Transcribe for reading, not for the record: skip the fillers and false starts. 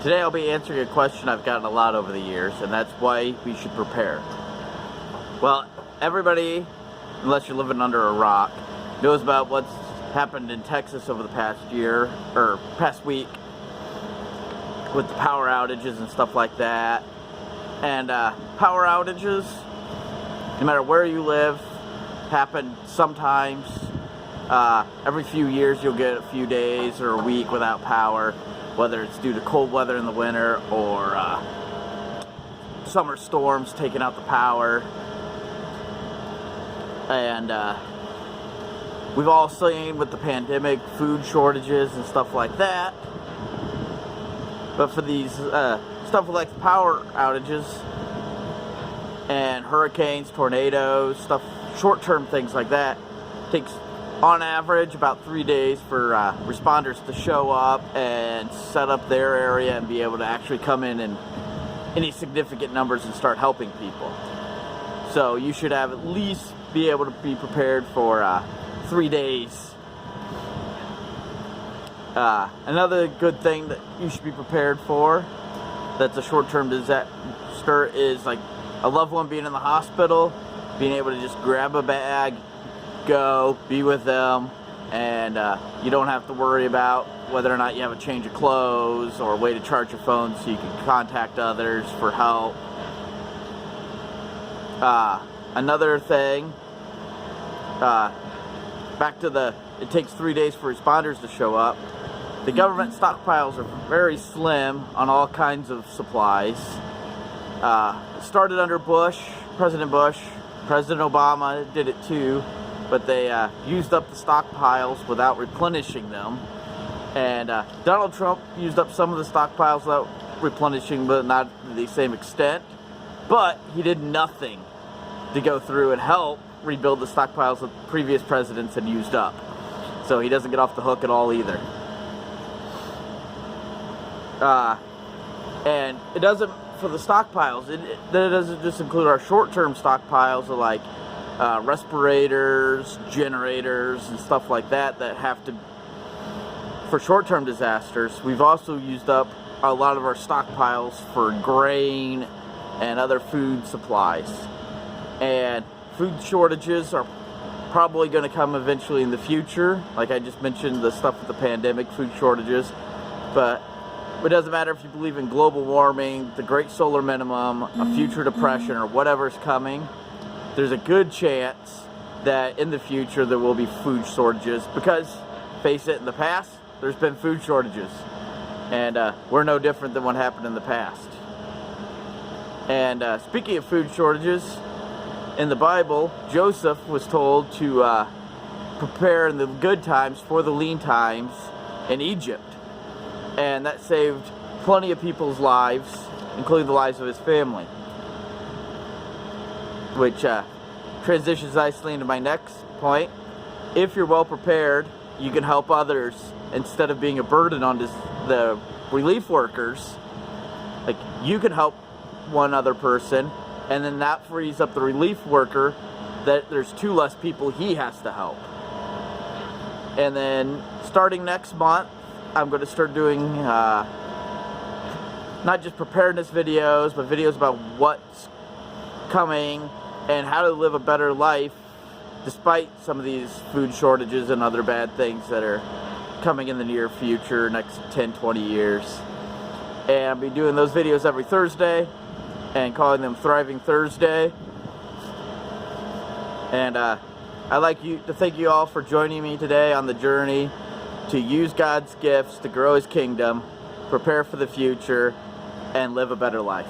Today I'll be answering a question I've gotten a lot over the years, and that's why we should prepare. Well, everybody, unless you're living under a rock, knows about what's happened in Texas over the past year, or past week, with the power outages and stuff like that. And power outages, no matter where you live, happen sometimes. Every few years you'll get a few days or a week without power, whether it's due to cold weather in the winter or summer storms taking out the power. And we've all seen with the pandemic food shortages and stuff like that. But for these stuff like power outages and hurricanes, tornadoes, stuff, short-term things like that, takes on average about 3 days for responders to show up and set up their area and be able to actually come in any significant numbers and start helping people. So you should have at least be able to be prepared for 3 days. Another good thing that you should be prepared for that's a short-term disaster is like a loved one being in the hospital, being able to just grab a bag, go, be with them, and you don't have to worry about whether or not you have a change of clothes or a way to charge your phone so you can contact others for help. Another thing, back to it takes 3 days for responders to show up. The government stockpiles are very slim on all kinds of supplies. It started under President Bush. President Obama did it too, but they used up the stockpiles without replenishing them. And Donald Trump used up some of the stockpiles without replenishing, but not to the same extent. But he did nothing to go through and help rebuild the stockpiles that previous presidents had used up. So he doesn't get off the hook at all either. And it doesn't, for the stockpiles, it doesn't just include our short-term stockpiles of like respirators, generators, and stuff like that have to, for short-term disasters. We've also used up a lot of our stockpiles for grain and other food supplies. And food shortages are probably going to come eventually in the future. Like I just mentioned, the stuff with the pandemic, food shortages. But it doesn't matter if you believe in global warming, the Great Solar Minimum, a future depression, or whatever's coming. There's a good chance that in the future there will be food shortages because, face it, in the past, there's been food shortages. And we're no different than what happened in the past. And speaking of food shortages, in the Bible, Joseph was told to prepare in the good times for the lean times in Egypt. And that saved plenty of people's lives, including the lives of his family. Which transitions nicely into my next point. If you're well prepared, you can help others instead of being a burden on the relief workers. Like, you can help one other person, and then that frees up the relief worker that there's 2 less people he has to help. And then starting next month, I'm going to start doing not just preparedness videos, but videos about what's coming and how to live a better life despite some of these food shortages and other bad things that are coming in the near future, next 10, 20 years. And I'll be doing those videos every Thursday and calling them Thriving Thursday. And I'd like to thank you all for joining me today on the journey to use God's gifts to grow His kingdom, prepare for the future, and live a better life.